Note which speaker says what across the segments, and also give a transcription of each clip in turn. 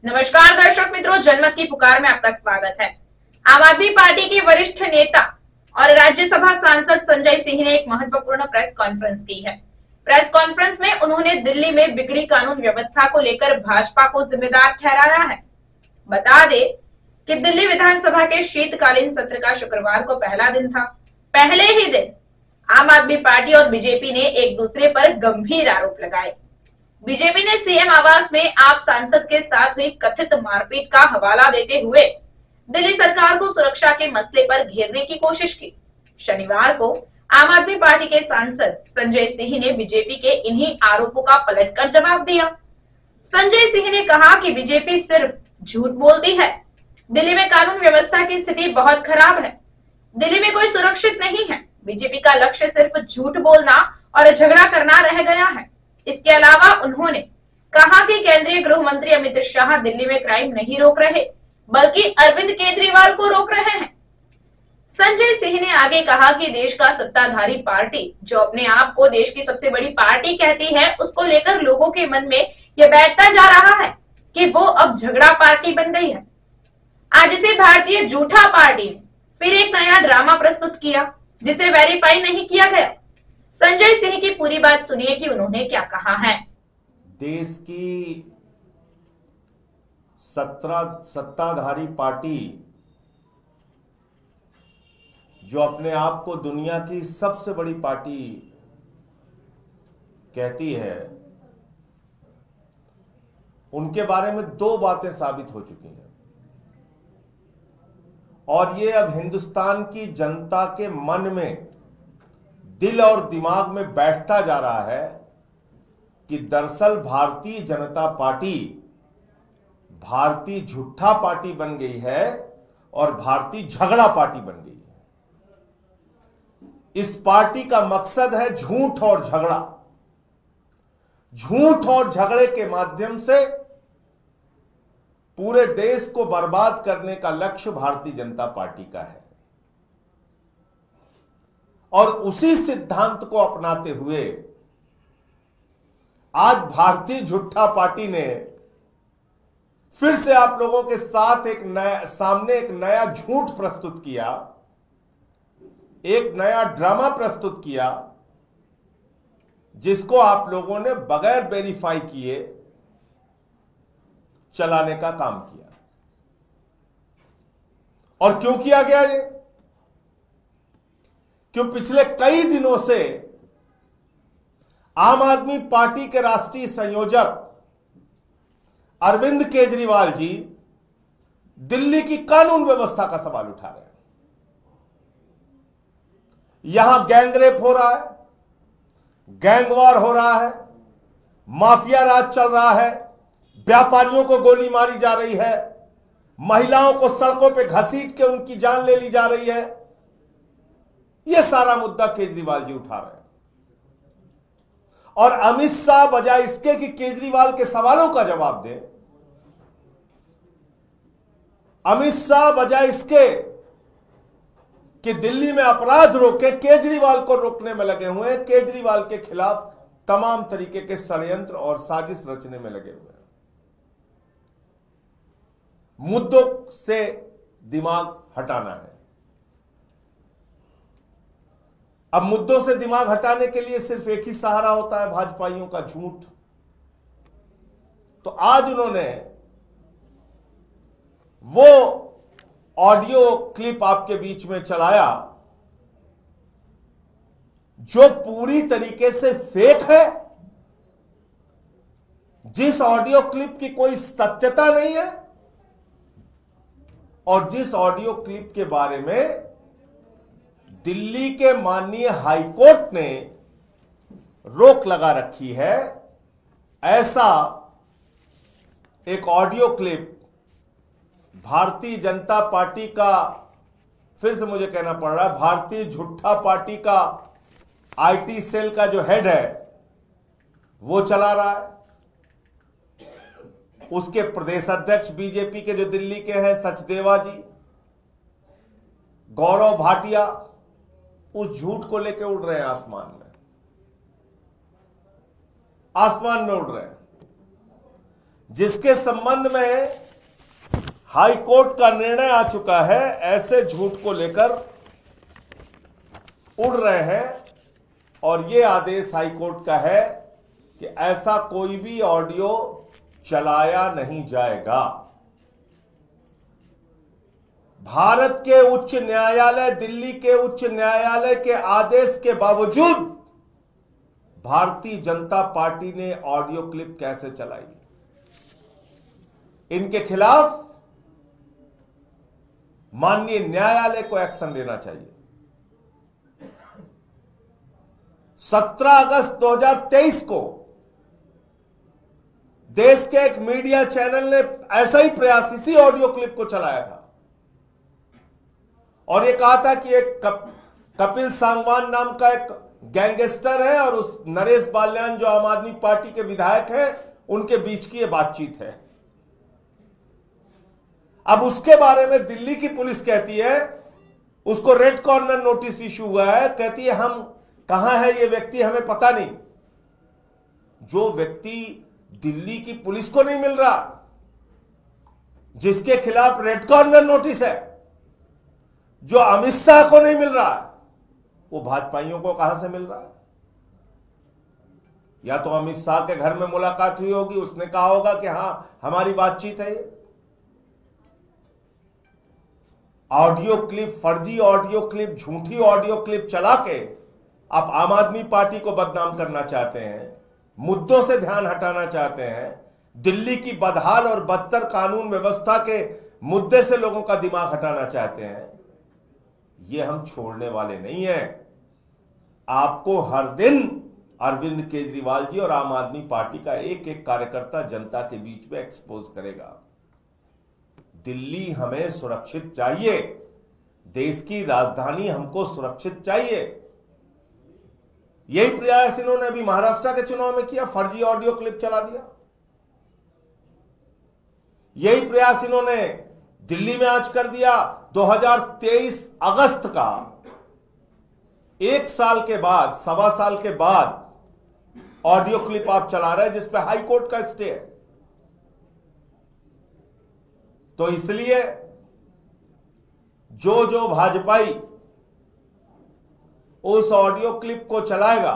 Speaker 1: नमस्कार दर्शक मित्रों, जनमत की पुकार में आपका स्वागत है। आम आदमी पार्टी के वरिष्ठ नेता और राज्यसभा सांसद संजय सिंह ने एक महत्वपूर्ण प्रेस कॉन्फ्रेंस की है। प्रेस कॉन्फ्रेंस में उन्होंने दिल्ली में बिगड़ी कानून व्यवस्था को लेकर भाजपा को जिम्मेदार ठहराया है। बता दें कि दिल्ली विधानसभा के शीतकालीन सत्र का शुक्रवार को पहला दिन था। पहले ही दिन आम आदमी पार्टी और बीजेपी ने एक दूसरे पर गंभीर आरोप लगाए। बीजेपी ने सीएम आवास में आप सांसद के साथ हुई कथित मारपीट का हवाला देते हुए दिल्ली सरकार को सुरक्षा के मसले पर घेरने की कोशिश की। शनिवार को आम आदमी पार्टी के सांसद संजय सिंह ने बीजेपी के इन्हीं आरोपों का पलटकर जवाब दिया। संजय सिंह ने कहा कि बीजेपी सिर्फ झूठ बोलती है। दिल्ली में कानून व्यवस्था की स्थिति बहुत खराब है। दिल्ली में कोई सुरक्षित नहीं है। बीजेपी का लक्ष्य सिर्फ झूठ बोलना और झगड़ा करना रह गया है। इसके अलावा उन्होंने कहा कि केंद्रीय गृह मंत्री अमित शाह दिल्ली में क्राइम नहीं रोक रहे, बल्कि अरविंद केजरीवाल को रोक रहे हैं। संजय सिंह ने आगे कहा कि देश का सत्ताधारी पार्टी जो अपने आप को देश की सबसे बड़ी पार्टी कहती है, उसको लेकर लोगों के मन में यह बैठता जा रहा है कि वो अब झगड़ा पार्टी बन गई है। आज इसे भारतीय झूठा पार्टी ने फिर एक नया ड्रामा प्रस्तुत किया, जिसे वेरीफाई नहीं किया गया। संजय सिंह की पूरी बात सुनिए कि उन्होंने क्या कहा है।
Speaker 2: देश की सत्ताधारी पार्टी जो अपने आप को दुनिया की सबसे बड़ी पार्टी कहती है, उनके बारे में दो बातें साबित हो चुकी हैं और ये अब हिंदुस्तान की जनता के मन में, दिल और दिमाग में बैठता जा रहा है कि दरअसल भारतीय जनता पार्टी भारतीय झूठा पार्टी बन गई है और भारतीय झगड़ा पार्टी बन गई है। इस पार्टी का मकसद है झूठ और झगड़ा। झूठ और झगड़े के माध्यम से पूरे देश को बर्बाद करने का लक्ष्य भारतीय जनता पार्टी का है और उसी सिद्धांत को अपनाते हुए आज भारतीय झूठा पार्टी ने फिर से आप लोगों के साथ सामने एक नया झूठ प्रस्तुत किया, एक नया ड्रामा प्रस्तुत किया, जिसको आप लोगों ने बगैर वेरीफाई किए चलाने का काम किया। और क्यों किया गया ये? क्यों पिछले कई दिनों से आम आदमी पार्टी के राष्ट्रीय संयोजक अरविंद केजरीवाल जी दिल्ली की कानून व्यवस्था का सवाल उठा रहे हैं। यहां गैंगरेप हो रहा है, गैंगवार हो रहा है, माफिया राज चल रहा है, व्यापारियों को गोली मारी जा रही है, महिलाओं को सड़कों पे घसीट के उनकी जान ले ली जा रही है। यह सारा मुद्दा केजरीवाल जी उठा रहे हैं और अमित शाह बजाय इसके कि केजरीवाल के सवालों का जवाब दे, अमित शाह बजाय इसके कि दिल्ली में अपराध रोके, केजरीवाल को रोकने में लगे हुए हैं। केजरीवाल के खिलाफ तमाम तरीके के षड्यंत्र और साजिश रचने में लगे हुए हैं। मुद्दों से दिमाग हटाना है। अब मुद्दों से दिमाग हटाने के लिए सिर्फ एक ही सहारा होता है, भाजपाइयों का झूठ। तो आज उन्होंने वो ऑडियो क्लिप आपके बीच में चलाया जो पूरी तरीके से फेक है, जिस ऑडियो क्लिप की कोई सत्यता नहीं है और जिस ऑडियो क्लिप के बारे में दिल्ली के माननीय हाईकोर्ट ने रोक लगा रखी है। ऐसा एक audio clip Bharatiya Janata party का, फिर से मुझे कहना पड़ रहा है, भारतीय झूठा पार्टी का आईटी सेल का जो हेड है वो चला रहा है। उसके प्रदेश अध्यक्ष बीजेपी के जो दिल्ली के हैं सचदेवा जी, गौरव भाटिया, उस झूठ को लेकर उड़ रहे हैं आसमान में। आसमान में उड़ रहे हैं। जिसके संबंध में हाई कोर्ट का निर्णय आ चुका है, ऐसे झूठ को लेकर उड़ रहे हैं। और यह आदेश हाई कोर्ट का है कि ऐसा कोई भी ऑडियो चलाया नहीं जाएगा। भारत के उच्च न्यायालय, दिल्ली के उच्च न्यायालय के आदेश के बावजूद भारतीय जनता पार्टी ने ऑडियो क्लिप कैसे चलाई? इनके खिलाफ माननीय न्यायालय को एक्शन लेना चाहिए। 17 अगस्त 2023 को देश के एक मीडिया चैनल ने ऐसा ही प्रयास, इसी ऑडियो क्लिप को चलाया था और यह कहा था कि एक कपिल सांगवान नाम का एक गैंगस्टर है और उस नरेश बाल्यान जो आम आदमी पार्टी के विधायक हैं, उनके बीच की यह बातचीत है। अब उसके बारे में दिल्ली की पुलिस कहती है, उसको रेड कॉर्नर नोटिस इशू हुआ है, कहती है हम कहां है ये व्यक्ति हमें पता नहीं। जो व्यक्ति दिल्ली की पुलिस को नहीं मिल रहा, जिसके खिलाफ रेड कॉर्नर नोटिस है, जो अमित शाह को नहीं मिल रहा है, वो भाजपाइयों को कहां से मिल रहा है? या तो अमित शाह के घर में मुलाकात हुई होगी, उसने कहा होगा कि हां हमारी बातचीत है। ये ऑडियो क्लिप, फर्जी ऑडियो क्लिप, झूठी ऑडियो क्लिप चला के आप आम आदमी पार्टी को बदनाम करना चाहते हैं, मुद्दों से ध्यान हटाना चाहते हैं, दिल्ली की बदहाल और बदतर कानून व्यवस्था के मुद्दे से लोगों का दिमाग हटाना चाहते हैं। ये हम छोड़ने वाले नहीं हैं। आपको हर दिन अरविंद केजरीवाल जी और आम आदमी पार्टी का एक एक कार्यकर्ता जनता के बीच में एक्सपोज करेगा। दिल्ली हमें सुरक्षित चाहिए, देश की राजधानी हमको सुरक्षित चाहिए। यही प्रयास इन्होंने अभी महाराष्ट्र के चुनाव में किया, फर्जी ऑडियो क्लिप चला दिया। यही प्रयास इन्होंने दिल्ली में आज कर दिया। 2023 अगस्त का, एक साल के बाद, सवा साल के बाद ऑडियो क्लिप आप चला रहे हैं जिस पे हाई कोर्ट का स्टे है। तो इसलिए जो भाजपाई उस ऑडियो क्लिप को चलाएगा,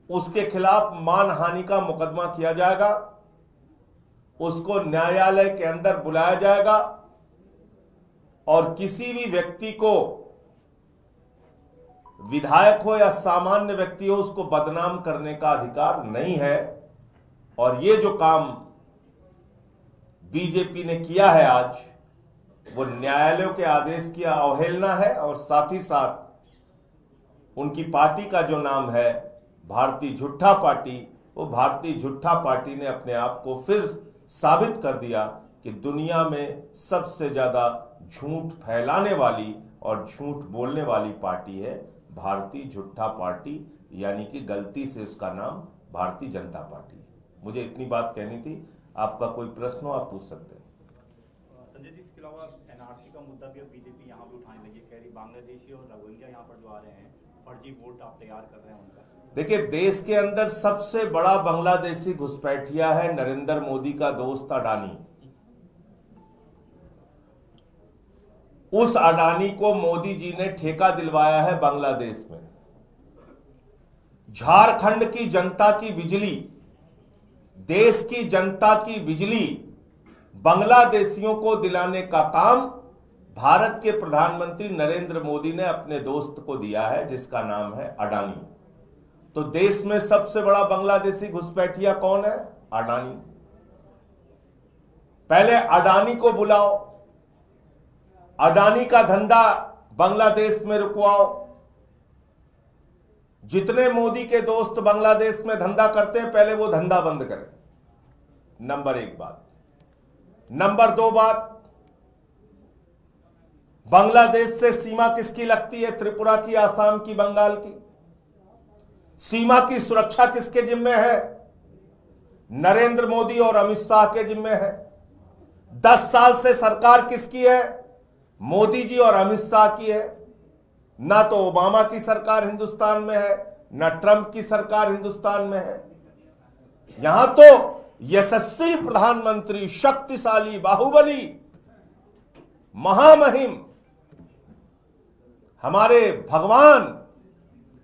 Speaker 2: उसके खिलाफ मानहानि का मुकदमा किया जाएगा, उसको न्यायालय के अंदर बुलाया जाएगा और किसी भी व्यक्ति को, विधायक हो या सामान्य व्यक्ति हो, उसको बदनाम करने का अधिकार नहीं है। और ये जो काम बीजेपी ने किया है आज, वो न्यायालयों के आदेश की अवहेलना है और साथ ही साथ उनकी पार्टी का जो नाम है भारतीय झूठा पार्टी, वो भारतीय झूठा पार्टी ने अपने आप को फिर साबित कर दिया कि दुनिया में सबसे ज्यादा झूठ फैलाने वाली और झूठ बोलने वाली पार्टी है भारतीय झूठा पार्टी, यानी कि गलती से उसका नाम भारतीय जनता पार्टी है। मुझे इतनी बात कहनी थी। आपका कोई प्रश्न हो आप पूछ सकते हैं।
Speaker 3: संजय जी, इसके अलावा एनआरसी का मुद्दा भी अब बीजेपी यहाँ पे उठाने लगी, कह रही बांग्लादेशी और रोहिंग्या यहाँ पर जो आ रहे हैं, फर्जी वोट आप तैयार कर रहे हैं उनका।
Speaker 2: देखिए, देश के अंदर सबसे बड़ा बांग्लादेशी घुसपैठिया है नरेंद्र मोदी का दोस्त अडानी। उस अडानी को मोदी जी ने ठेका दिलवाया है बांग्लादेश में। झारखंड की जनता की बिजली, देश की जनता की बिजली बांग्लादेशियों को दिलाने का काम भारत के प्रधानमंत्री नरेंद्र मोदी ने अपने दोस्त को दिया है, जिसका नाम है अडानी। तो देश में सबसे बड़ा बांग्लादेशी घुसपैठिया कौन है? अडानी। पहले अडानी को बुलाओ, अडानी का धंधा बांग्लादेश में रुकवाओ। जितने मोदी के दोस्त बांग्लादेश में धंधा करते हैं, पहले वो धंधा बंद करें। नंबर 1 बात। नंबर 2 बात, बांग्लादेश से सीमा किसकी लगती है? त्रिपुरा की, आसाम की, बंगाल की। सीमा की सुरक्षा किसके जिम्मे है? नरेंद्र मोदी और अमित शाह के जिम्मे है। 10 साल से सरकार किसकी है? मोदी जी और अमित शाह की है। ना तो ओबामा की सरकार हिंदुस्तान में है, ना ट्रंप की सरकार हिंदुस्तान में है। यहां तो यशस्वी प्रधानमंत्री, शक्तिशाली, बाहुबली, महामहिम हमारे भगवान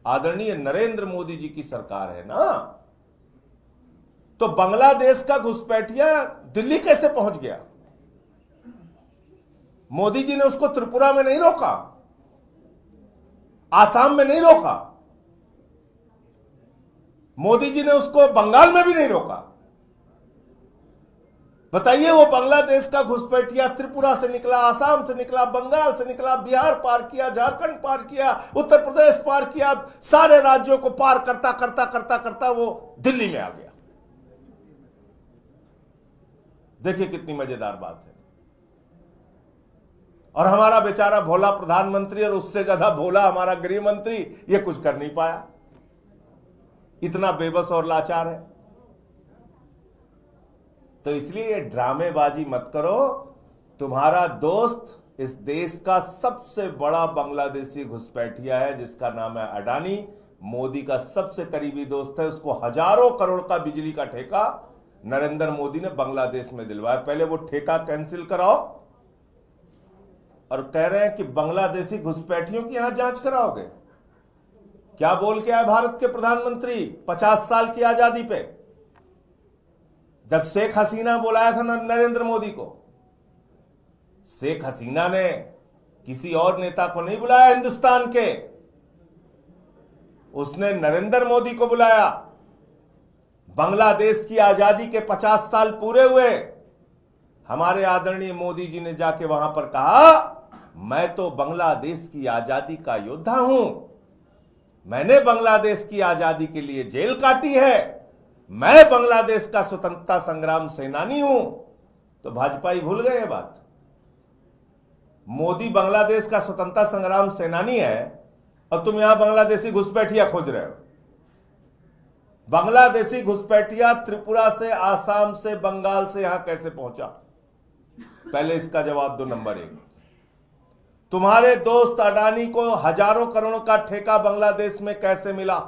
Speaker 2: आदरणीय नरेंद्र मोदी जी की सरकार है ना, तो बांग्लादेश का घुसपैठिया दिल्ली कैसे पहुंच गया? मोदी जी ने उसको त्रिपुरा में नहीं रोका, आसाम में नहीं रोका, मोदी जी ने उसको बंगाल में भी नहीं रोका। बताइए, वो बांग्लादेश का घुसपैठिया त्रिपुरा से निकला, आसाम से निकला, बंगाल से निकला, बिहार पार किया, झारखंड पार किया, उत्तर प्रदेश पार किया, सारे राज्यों को पार करता करता करता करता वो दिल्ली में आ गया। देखिए कितनी मजेदार बात है। और हमारा बेचारा भोला प्रधानमंत्री और उससे ज्यादा भोला हमारा गृह मंत्री ये कुछ कर नहीं पाया, इतना बेबस और लाचार है। तो इसलिए ये ड्रामेबाजी मत करो। तुम्हारा दोस्त इस देश का सबसे बड़ा बांग्लादेशी घुसपैठिया है जिसका नाम है अडानी, मोदी का सबसे करीबी दोस्त है। उसको हजारों करोड़ का बिजली का ठेका नरेंद्र मोदी ने बांग्लादेश में दिलवाया। पहले वो ठेका कैंसिल कराओ, और कह रहे हैं कि बांग्लादेशी घुसपैठियों की यहां जांच कराओगे। क्या बोल के आए भारत के प्रधानमंत्री 50 साल की आजादी पे, जब शेख हसीना बुलाया था नरेंद्र मोदी को? शेख हसीना ने किसी और नेता को नहीं बुलाया हिंदुस्तान के, उसने नरेंद्र मोदी को बुलाया। बांग्लादेश की आजादी के 50 साल पूरे हुए, हमारे आदरणीय मोदी जी ने जाके वहां पर कहा, मैं तो बांग्लादेश की आजादी का योद्धा हूं, मैंने बांग्लादेश की आजादी के लिए जेल काटी है, मैं बांग्लादेश का स्वतंत्रता संग्राम सेनानी हूं। तो भाजपा भूल गए ये बात। मोदी बांग्लादेश का स्वतंत्रता संग्राम सेनानी है और तुम यहां बांग्लादेशी घुसपैठिया खोज रहे हो। बांग्लादेशी घुसपैठिया त्रिपुरा से, आसाम से, बंगाल से यहां कैसे पहुंचा? पहले इसका जवाब दो। नंबर 1, तुम्हारे दोस्त अडानी को हजारों करोड़ों का ठेका बांग्लादेश में कैसे मिला?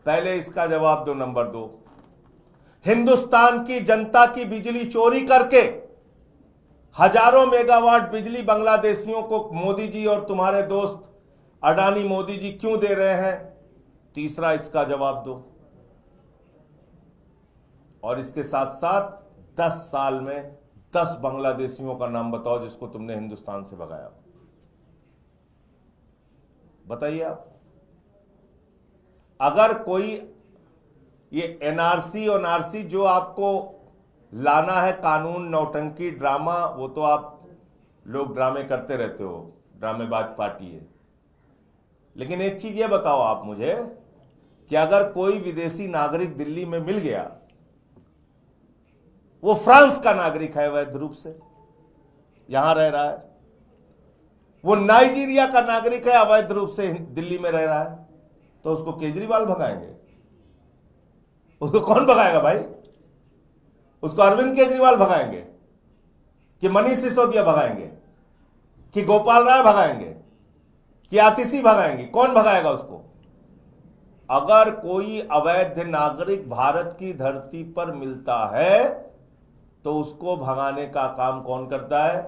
Speaker 2: पहले इसका जवाब दो। नंबर 2, हिंदुस्तान की जनता की बिजली चोरी करके हजारों मेगावाट बिजली बांग्लादेशियों को मोदी जी और तुम्हारे दोस्त अडानी मोदी जी क्यों दे रहे हैं? तीसरा इसका जवाब दो। और इसके साथ साथ 10 साल में 10 बांग्लादेशियों का नाम बताओ जिसको तुमने हिंदुस्तान से भगाया। बताइए आप। अगर कोई ये एनआरसी और आरसी जो आपको लाना है, कानून, नौटंकी, ड्रामा, वो तो आप लोग ड्रामे करते रहते हो, ड्रामेबाज पार्टी है। लेकिन एक चीज ये बताओ आप मुझे कि अगर कोई विदेशी नागरिक दिल्ली में मिल गया, वो फ्रांस का नागरिक है वैध रूप से, यहां रह रहा है, वो नाइजीरिया का नागरिक है अवैध रूप से दिल्ली में रह रहा है, तो उसको केजरीवाल भगाएंगे? उसको कौन भगाएगा भाई? उसको अरविंद केजरीवाल भगाएंगे कि मनीष सिसोदिया भगाएंगे कि गोपाल राय भगाएंगे कि आतिशी भगाएंगे? कौन भगाएगा उसको? अगर कोई अवैध नागरिक भारत की धरती पर मिलता है तो उसको भगाने का काम कौन करता है?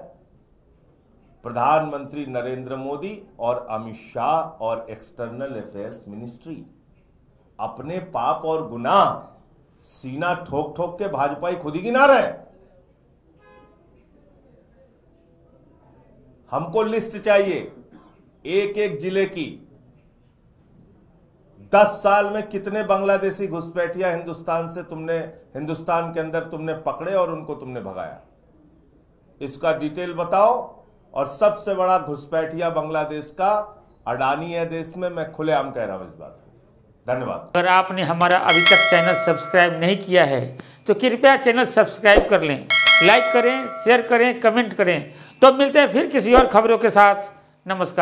Speaker 2: प्रधानमंत्री नरेंद्र मोदी और अमित शाह और एक्सटर्नल अफेयर्स मिनिस्ट्री। अपने पाप और गुनाह सीना ठोक ठोक के भाजपाई खुद ही गिना रहे हैं। हमको लिस्ट चाहिए एक एक जिले की। 10 साल में कितने बांग्लादेशी घुसपैठिया हिंदुस्तान के अंदर तुमने पकड़े और उनको तुमने भगाया? इसका डिटेल बताओ। और सबसे बड़ा घुसपैठिया बांग्लादेश का अडानी है देश में, मैं खुलेआम कह रहा हूं इस बात को। धन्यवाद।
Speaker 4: अगर आपने हमारा अभी तक चैनल सब्सक्राइब नहीं किया है तो कृपया चैनल सब्सक्राइब कर लें, लाइक करें, शेयर करें, कमेंट करें। तो मिलते हैं फिर किसी और खबरों के साथ। नमस्कार।